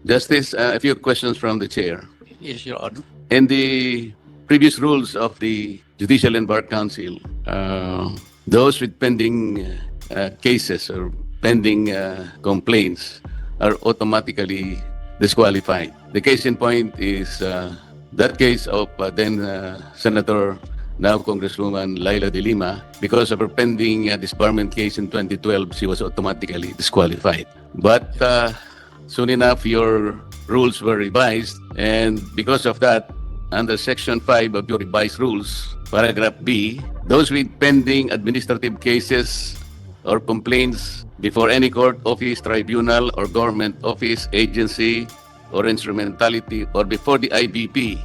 Justice, a few questions from the chair. Yes, Your Honor. In the previous rules of the Judicial and Bar Council, those with pending cases or pending complaints are automatically disqualified. The case in point is that case of then Senator, now Congresswoman Laila de Lima. Because of her pending disbarment case in 2012, she was automatically disqualified. But soon enough, your rules were revised, and because of that, under Section 5 of your revised rules, Paragraph B, those with pending administrative cases or complaints before any court, office, tribunal, or government office, agency, or instrumentality, or before the IBP,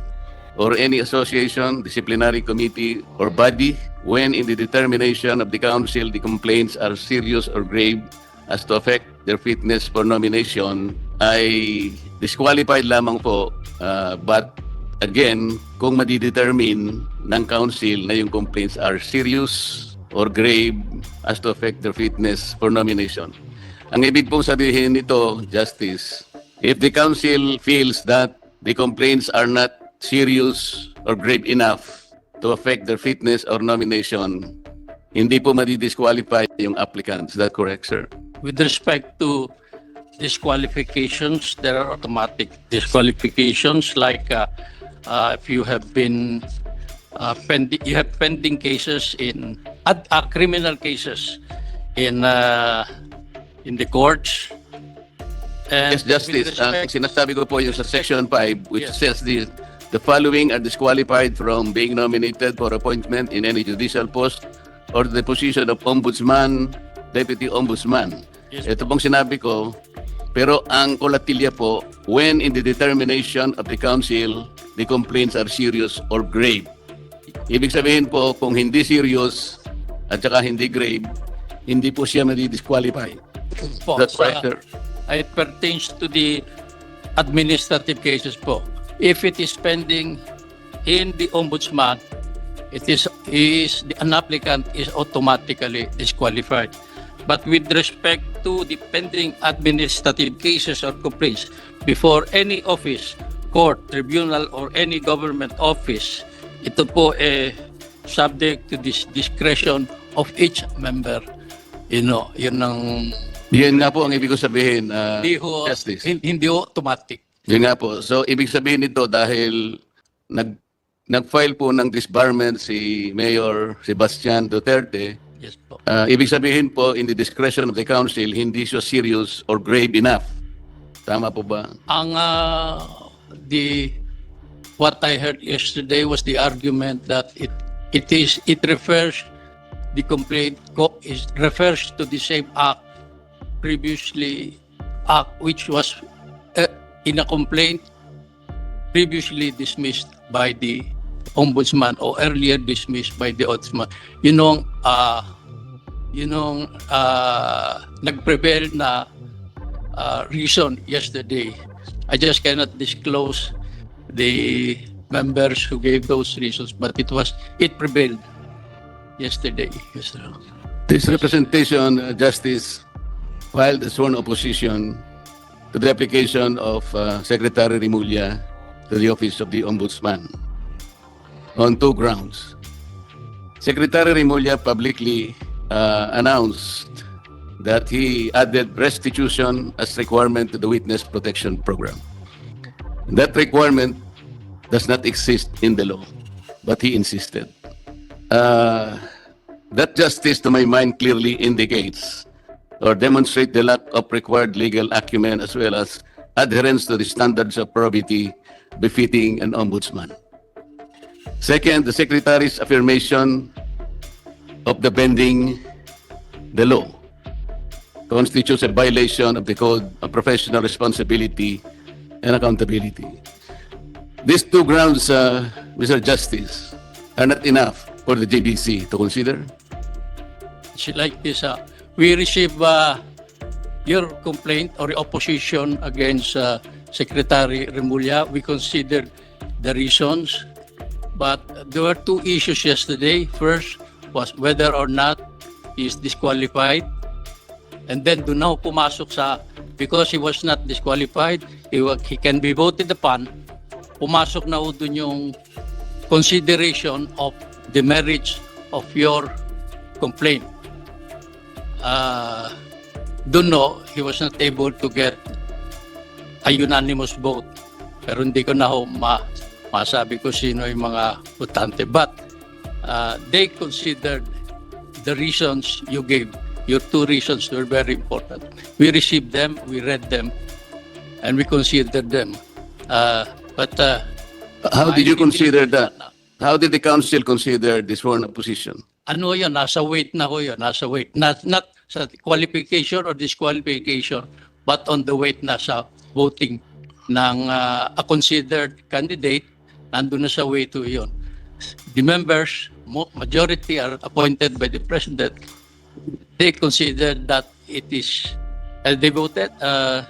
or any association, disciplinary committee, or body, when in the determination of the council the complaints are serious or grave as to affect their fitness for nomination, ay disqualified lamang po. But again, kung madidetermine ng council na yung complaints are serious or grave as to affect their fitness for nomination. Ang ibig pong sabihin nito, Justice, if the council feels that the complaints are not serious or grave enough to affect their fitness or nomination, hindi po madi-disqualify yung applicant. Is that correct, sir? With respect to disqualifications, there are automatic disqualifications like if you have been pending cases in criminal cases in the courts. And Yes, Justice. Ang sinasabi ko po yung sa Section 5, which Yes. says the following are disqualified from being nominated for appointment in any judicial post or the position of Ombudsman, Deputy Ombudsman. Yes. Ito pong sinabi ko, pero ang kolatilya po, when in the determination of the council, the complaints are serious or grave. Ibig sabihin po, kung hindi serious at saka hindi grave, hindi po siya madi-disqualify. po, That's right, sir. it pertains to the administrative cases po. If it is pending in the ombudsman, an applicant is automatically disqualified. But with respect to the pending administrative cases or complaints before any office, court, tribunal, or any government office, ito po subject to this discretion of each member. Yun ang Yan nga po ang ibig ko sabihin, Justice. hindi automatic. Yun nga po. So, ibig sabihin nito dahil nag-file po ng disbarment si Mayor Sebastian Duterte, Yes po. ibig sabihin po, in the discretion of the council, hindi siya serious or grave enough. Tama po ba? Ang what I heard yesterday was the argument that it refers the complaint refers to the same act which was in a complaint previously dismissed by the ombudsman or earlier dismissed by the ombudsman. Nag-prevail na reason yesterday. I just cannot disclose the members who gave those reasons, but it prevailed yesterday. Yes, sir. This representation, Justice, filed a sworn opposition to the application of Secretary Remulla to the Office of the Ombudsman on two grounds. Secretary Remulla publicly announced that he added restitution as requirement to the Witness Protection Program. That requirement does not exist in the law, but he insisted. That, Justice, to my mind, clearly indicates or demonstrate the lack of required legal acumen as well as adherence to the standards of probity befitting an ombudsman. Second, the Secretary's affirmation of the bending the law constitutes a violation of the Code of Professional Responsibility and Accountability. These two grounds, Mr. Justice, are not enough for the JBC to consider. It's like this. We receive your complaint or opposition against Secretary Remulla. We considered the reasons, but there were two issues yesterday. First was whether or not he is disqualified. And then doon na pumasok sa because he was not disqualified, he can be voted upon. Pumasok na ho dun yung consideration of the merits of your complaint. Doon no, he was not able to get a unanimous vote. Pero hindi ko na ho masabi ko sino yung mga votante. But they considered the reasons you gave. Your two reasons were very important. We received them, we read them, and we considered them. How did you consider that? How did the council consider this sworn opposition? Ano yun? Nasa weight na ho yun. Nasa weight. Not sa qualification or disqualification, but on the weight na sa voting ng a considered candidate, nandun na sa weight to yun. The members, majority are appointed by the president. They considered that it is, they voted, the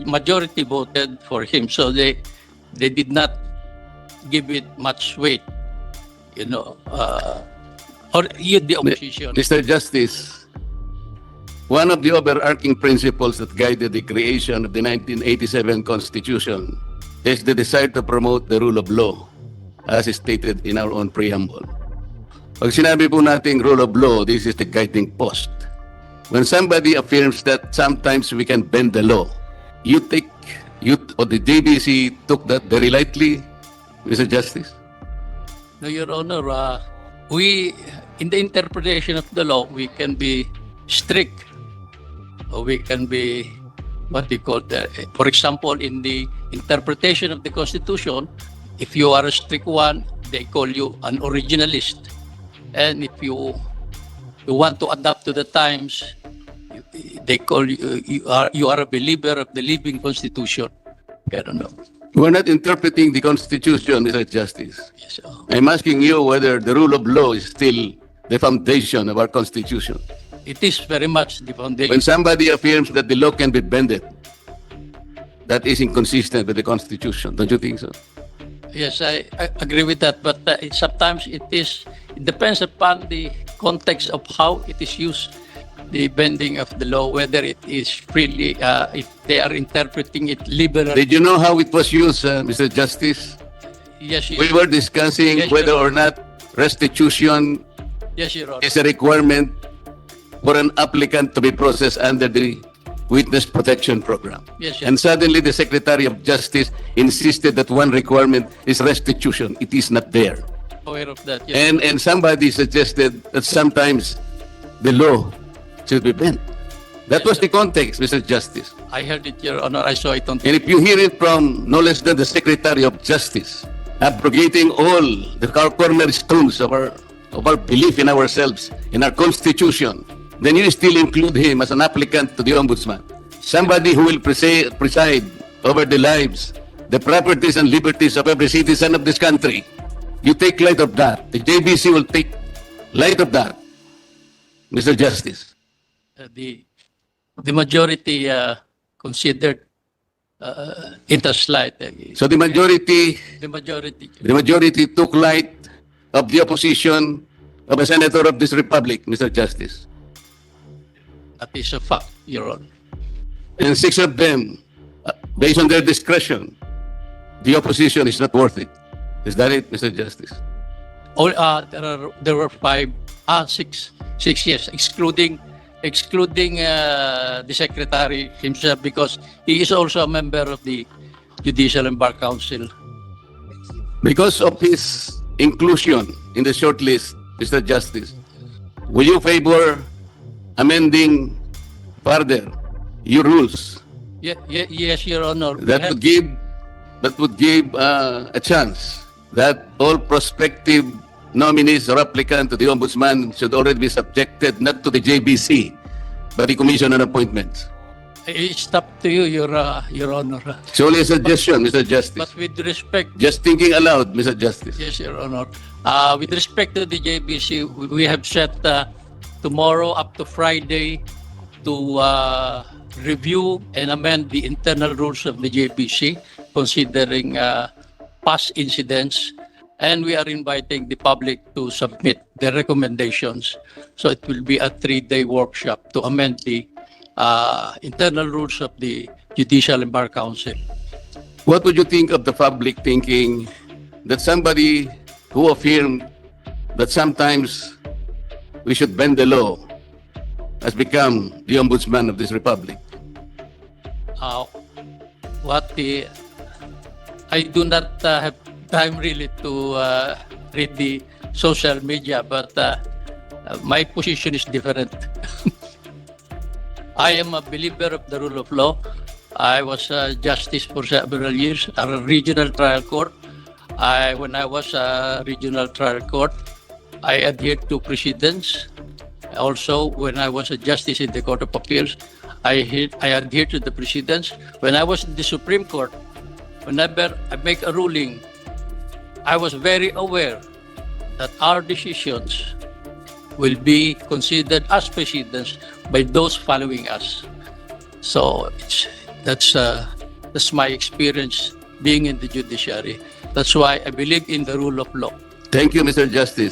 majority voted for him, so they did not give it much weight, you know, or the opposition. Mr. Justice, one of the overarching principles that guided the creation of the 1987 Constitution is the desire to promote the rule of law, as stated in our own preamble. Pag sinabi po natin rule of law, this is the guiding post. When somebody affirms that sometimes we can bend the law, you or the JBC took that very lightly, Mr. Justice? No, Your Honor, we, in the interpretation of the law, we can be strict, or we can be, what we call that. For example, in the interpretation of the Constitution, if you are a strict one, they call you an originalist. And if you want to adapt to the times, they call you are a believer of the living Constitution. I don't know. We're not interpreting the Constitution, Mr. Justice. Yes, sir. I'm asking you whether the rule of law is still the foundation of our Constitution. It is very much the foundation. When somebody affirms that the law can be bended, that is inconsistent with the Constitution. Don't you think so? Yes, I agree with that. But sometimes it depends upon the context of how it is used, the bending of the law, whether it is freely, if they are interpreting it liberally. Did you know how it was used, Mr. Justice? Yes, We were discussing Yes, whether Your or not restitution Yes, Your Honor. is a requirement for an applicant to be processed under the Witness Protection Program. Yes, Your And suddenly the Secretary of Justice insisted that one requirement is restitution. It is not there. Aware of that. Yes. And somebody suggested that sometimes the law should be bent. That was the context, Mr. Justice. I heard it, Your Honor. I saw it on And if you hear it from no less than the Secretary of Justice, abrogating all the cornerstones of our belief in ourselves, in our Constitution, then you still include him as an applicant to the Ombudsman. Somebody who will preside over the lives, the properties and liberties of every citizen of this country. You take light of that. The JBC will take light of that, Mr. Justice. the majority considered it a slight. So the majority The majority. took light of the opposition of a senator of this republic, Mr. Justice. That is a fact, Your Honor. And 6 of them, based on their discretion, the opposition is not worth it. Is that it, Mr. Justice? All there were six, yes, excluding the secretary himself, because he is also a member of the Judicial and Bar Council. Because of his inclusion in the shortlist, Mr. Justice, will you favor amending further your rules Yes, Your Honor. that would give a chance that all prospective nominees or applicant to the Ombudsman should already be subjected not to the JBC, but the Commission on Appointments? It's up to you, Your Honor. It's only a suggestion, Mr. Justice. But with respect, Just thinking aloud, Mr. Justice. yes, Your Honor. With respect to the JBC, we have set tomorrow up to Friday to review and amend the internal rules of the JBC, considering past incidents, and we are inviting the public to submit their recommendations. So it will be a 3-day workshop to amend the internal rules of the Judicial and Bar Council. What would you think of the public thinking that somebody who affirmed that sometimes we should bend the law has become the ombudsman of this republic? I do not have time really to read the social media, but my position is different. I am a believer of the rule of law. I was a justice for several years at a regional trial court. When I was a regional trial court, I adhered to precedents. Also, when I was a justice in the Court of Appeals, I adhered to the precedents. When I was in the Supreme Court, whenever I make a ruling, I was very aware that our decisions will be considered as precedents by those following us. So that's my experience being in the judiciary. That's why I believe in the rule of law. Thank you, Mr. Justice.